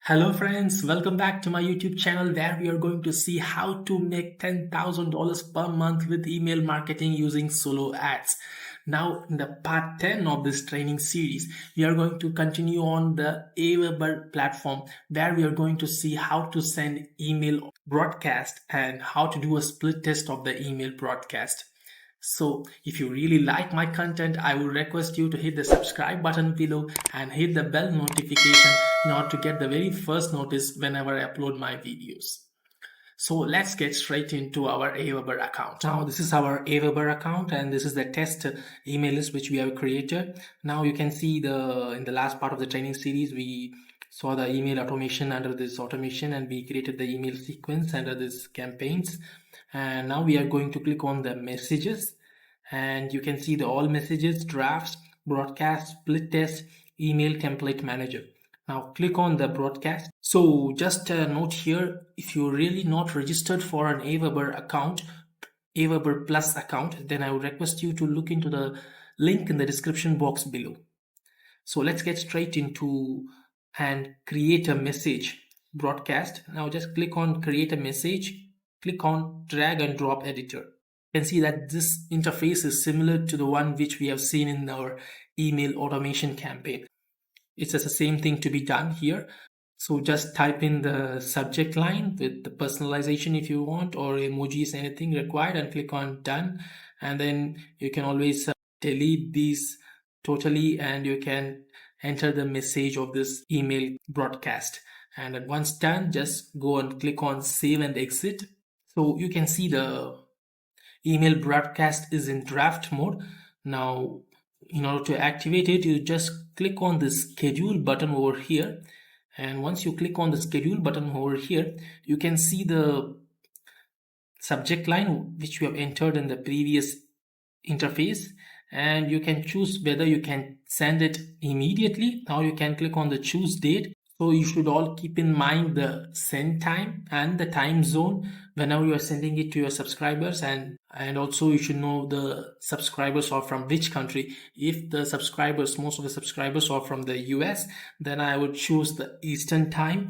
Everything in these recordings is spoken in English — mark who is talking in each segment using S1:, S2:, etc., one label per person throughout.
S1: Hello friends, welcome back to my YouTube channel where we are going to see how to make $10,000 per month with email marketing using solo ads. Now in the part 10 of this training series, we are going to continue on the AWeber platform where we are going to see how to send email broadcast and how to do a split test of the email broadcast. So if you really like my content, I would request you to hit the subscribe button below and hit the bell notification in order to get the very first notice whenever I upload my videos. So let's get straight into our AWeber account. Now this is our AWeber account and this is the test email list which we have created. Now you can see in the last part of the training series we saw the email automation under this automation and we created the email sequence under this campaigns. And now we are going to click on the messages and you can see the all messages, drafts, broadcast, split test, email template manager. Now click on the broadcast. So just a note here, if you're really not registered for an AWeber account, AWeber Plus account, then I would request you to look into the link in the description box below. So let's get straight into and create a message broadcast. Now just click on create a message, click on drag and drop editor. You can see that this interface is similar to the one which we have seen in our email automation campaign. It's just the same thing to be done here. So just type in the subject line with the personalization if you want, or emojis, anything required, and click on done. And then you can always delete these totally and you can enter the message of this email broadcast. And once done, just go and click on save and exit. So you can see the email broadcast is in draft mode. Now in order to activate it, you just click on the schedule button over here, and once you click on the schedule button over here, you can see the subject line which you have entered in the previous interface, and you can choose whether you can send it immediately. Now you can click on the choose date. So you should all keep in mind the send time and the time zone whenever you are sending it to your subscribers, and also you should know the subscribers are from which country. If the subscribers, most of the subscribers are from the US, then I would choose the Eastern time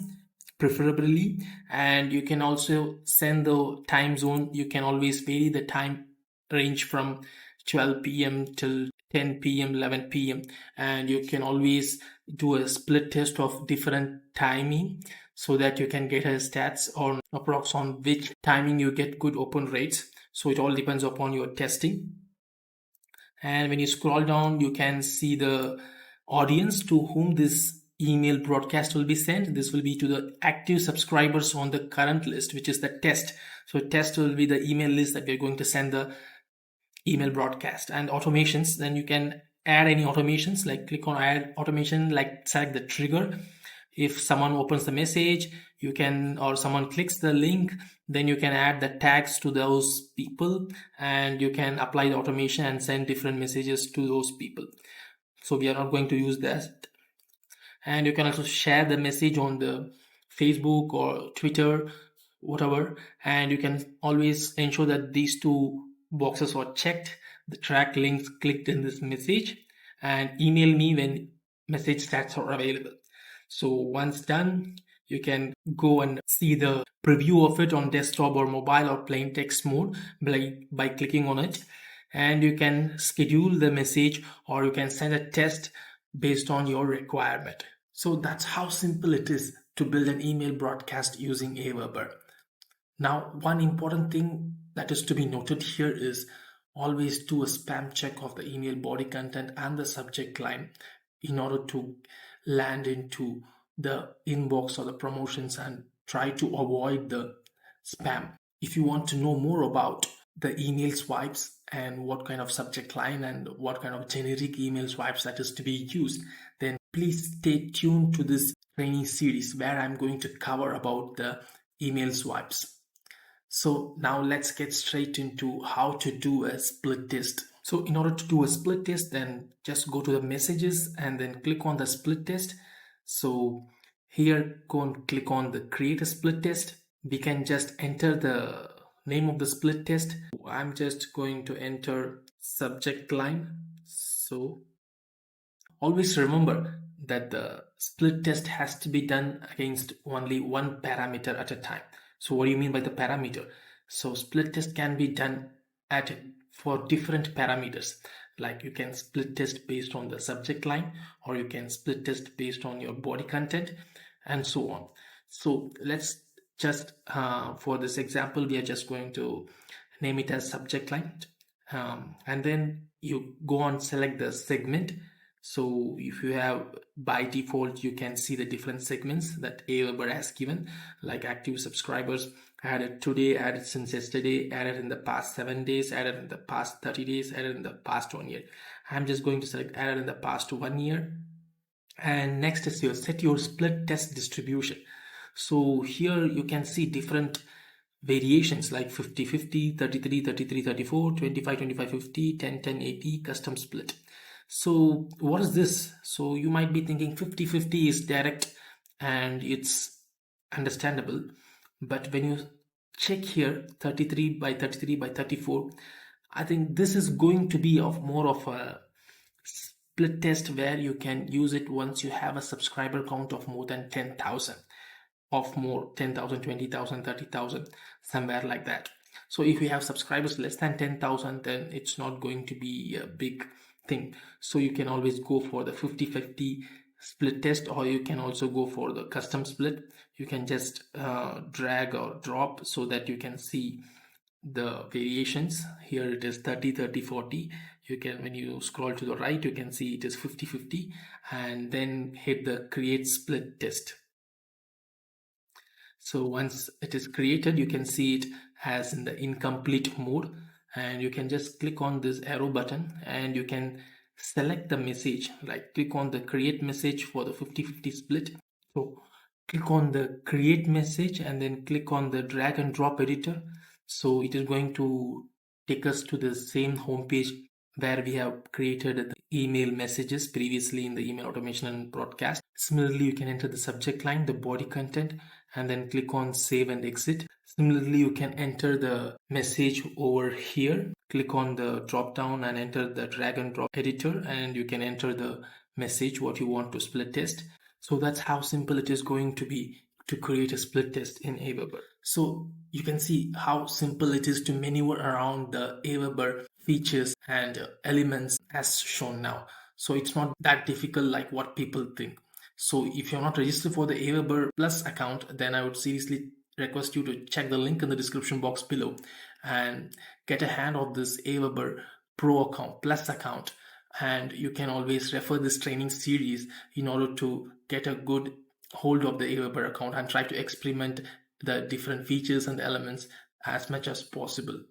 S1: preferably, and you can also send the time zone. You can always vary the time range from 12 p.m. till 10 p.m., 11 p.m. and you can always do a split test of different timing so that you can get a stats or approx on which timing you get good open rates. So it all depends upon your testing. And when you scroll down, you can see the audience to whom this email broadcast will be sent. This will be to the active subscribers on the current list, which is the test. So test will be the email list that we're going to send the email broadcast. And automations, then you can add any automations, like click on add automation, like select the trigger. If someone opens the message, you can, or someone clicks the link, then you can add the tags to those people and you can apply the automation and send different messages to those people. So we are not going to use that. And you can also share the message on the Facebook or Twitter, whatever, and you can always ensure that these two boxes are checked, the track links clicked in this message, and email me when message stats are available. So once done, you can go and see the preview of it on desktop or mobile or plain text mode by clicking on it, and you can schedule the message or you can send a test based on your requirement. So that's how simple it is to build an email broadcast using AWeber. Now, one important thing that is to be noted here is always do a spam check of the email body content and the subject line in order to land into the inbox or the promotions and try to avoid the spam. If you want to know more about the email swipes and what kind of subject line and what kind of generic email swipes that is to be used, then please stay tuned to this training series where I'm going to cover about the email swipes. So now let's get straight into how to do a split test. So in order to do a split test, then just go to the messages and then click on the split test. So here, go and click on the create a split test. We can just enter the name of the split test. I'm just going to enter subject line. So always remember, that the split test has to be done against only one parameter at a time. So what do you mean by the parameter? So split test can be done for different parameters. Like you can split test based on the subject line, or you can split test based on your body content, and so on. So let's just for this example, we are just going to name it as subject line, and then you go on select the segment. So if you have, by default, you can see the different segments that AWeber has given, like active subscribers, added today, added since yesterday, added in the past 7 days, added in the past 30 days, added in the past 1 year. I'm just going to select added in the past 1 year. And next is your set your split test distribution. So here you can see different variations like 50-50, 33-33, 34, 25-25, 50, 10-10, 80, custom split. So what is this? So you might be thinking 50-50 is direct and it's understandable. But when you check here 33/33/34, I think this is going to be more of a split test where you can use it once you have a subscriber count of more than 10,000, of more 10,000, 20,000, 30,000, somewhere like that. So if you have subscribers less than 10,000, then it's not going to be a big thing. So you can always go for the 50-50 split test, or you can also go for the custom split. You can just drag or drop so that you can see the variations. Here it is 30-30-40. You can, when you scroll to the right, you can see it is 50-50, and then hit the create split test. So once it is created, you can see it as in the incomplete mode, and you can just click on this arrow button and you can select the message, like click on the create message for the 50-50 split. So click on the create message and then click on the drag and drop editor. So it is going to take us to the same home page where we have created the email messages previously in the email automation and broadcast. Similarly, you can enter the subject line, the body content, and then click on save and exit. Similarly, you can enter the message over here. Click on the drop down and enter the drag and drop editor, and you can enter the message what you want to split test. So that's how simple it is going to be to create a split test in AWeber. So you can see how simple it is to maneuver around the AWeber features and elements as shown now. So it's not that difficult like what people think. So if you're not registered for the AWeber Plus account, then I would seriously request you to check the link in the description box below and get a hand of this AWeber Pro account, Plus account. And you can always refer this training series in order to get a good hold of the AWeber account and try to experiment the different features and elements as much as possible.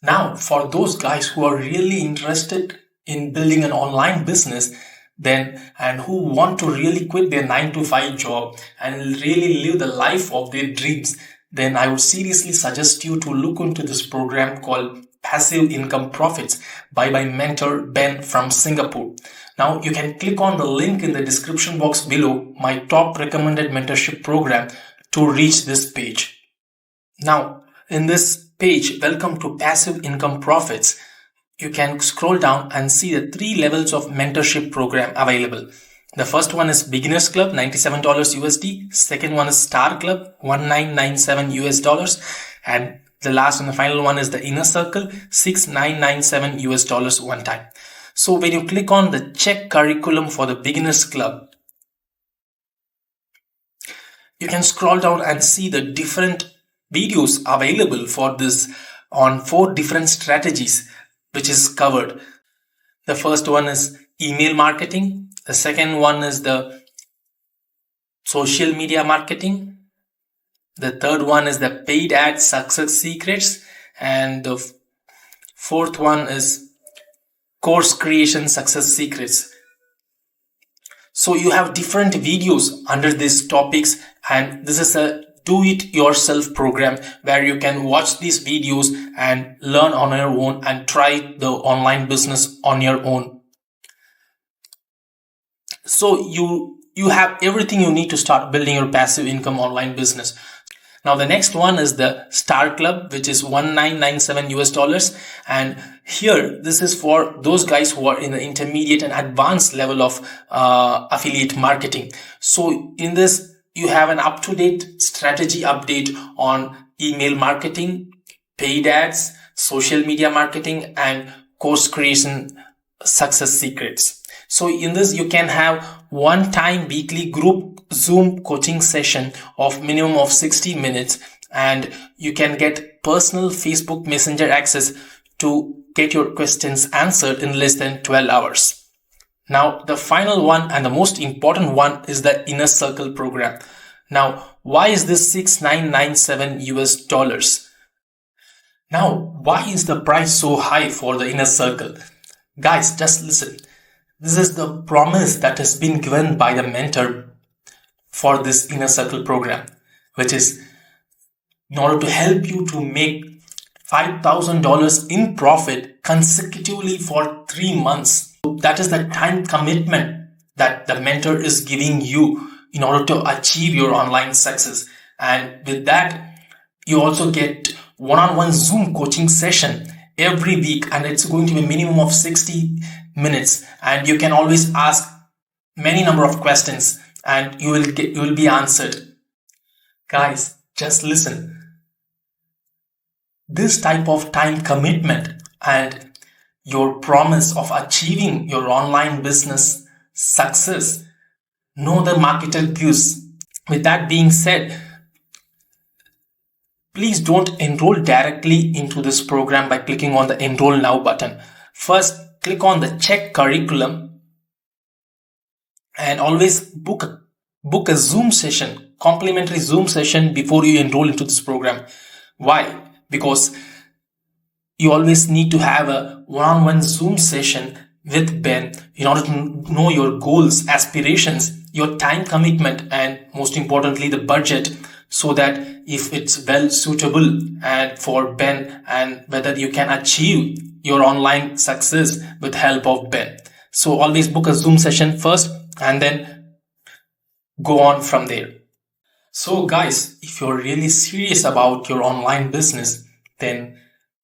S1: Now, for those guys who are really interested in building an online business, and who want to really quit their 9-to-5 job and really live the life of their dreams, then I would seriously suggest you to look into this program called Passive Income Profits by my mentor Ben from Singapore. Now you can click on the link in the description box below, my top recommended mentorship program, to reach this page. Now in this page, welcome to Passive Income Profits, you can scroll down and see the 3 levels of mentorship program available. The first one is Beginners Club, $97 USD. Second one is Star Club, $1997 and the last and the final one is the Inner Circle, $6997 one time. So when you click on the check curriculum for the Beginners Club, you can scroll down and see the different videos available for this on 4 different strategies which is covered. The first one is email marketing. The second one is the social media marketing. The third one is the paid ad success secrets. And the fourth one is course creation success secrets. So you have different videos under these topics, and this is a do-it-yourself program where you can watch these videos and learn on your own and try the online business on your own. So you have everything you need to start building your passive income online business. Now the next one is the Star Club, which is $1997. And here, this is for those guys who are in the intermediate and advanced level of affiliate marketing. So in this, you have an up-to-date strategy update on email marketing, paid ads, social media marketing, and course creation success secrets. So in this, you can have one-time weekly group Zoom coaching session of minimum of 60 minutes, and you can get personal Facebook Messenger access to get your questions answered in less than 12 hours. Now, the final one and the most important one is the Inner Circle program. Now, why is this $6997? Now, why is the price so high for the Inner Circle? Guys, just listen. This is the promise that has been given by the mentor for this Inner Circle program, which is in order to help you to make $5,000 in profit consecutively for 3 months. That is the time commitment that the mentor is giving you in order to achieve your online success. And with that, you also get one-on-one Zoom coaching session every week, and it's going to be a minimum of 60 minutes, and you can always ask many number of questions and you will be answered. Guys, just listen. This type of time commitment and your promise of achieving your online business success, no other marketer gives. With that being said, please don't enroll directly into this program by clicking on the Enroll Now button. First, click on the Check Curriculum and always book a Zoom session, complimentary Zoom session before you enroll into this program. Why? Because you always need to have a one-on-one Zoom session with Ben in order to know your goals, aspirations, your time commitment, and most importantly, the budget, so that if it's well suitable and for Ben and whether you can achieve your online success with help of Ben. So always book a Zoom session first and then go on from there. So guys, if you're really serious about your online business, then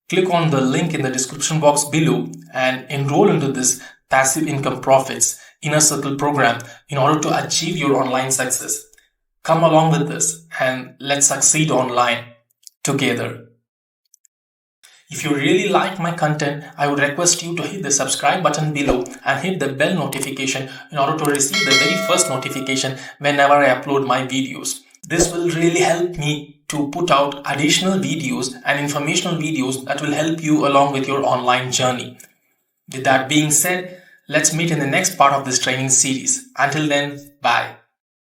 S1: click on the link in the description box below and enroll into this Passive Income Profits Inner Circle program in order to achieve your online success. Come along with this and let's succeed online together. If you really like my content, I would request you to hit the subscribe button below and hit the bell notification in order to receive the very first notification whenever I upload my videos. This will really help me to put out additional videos and informational videos that will help you along with your online journey. With that being said, let's meet in the next part of this training series. Until then, bye.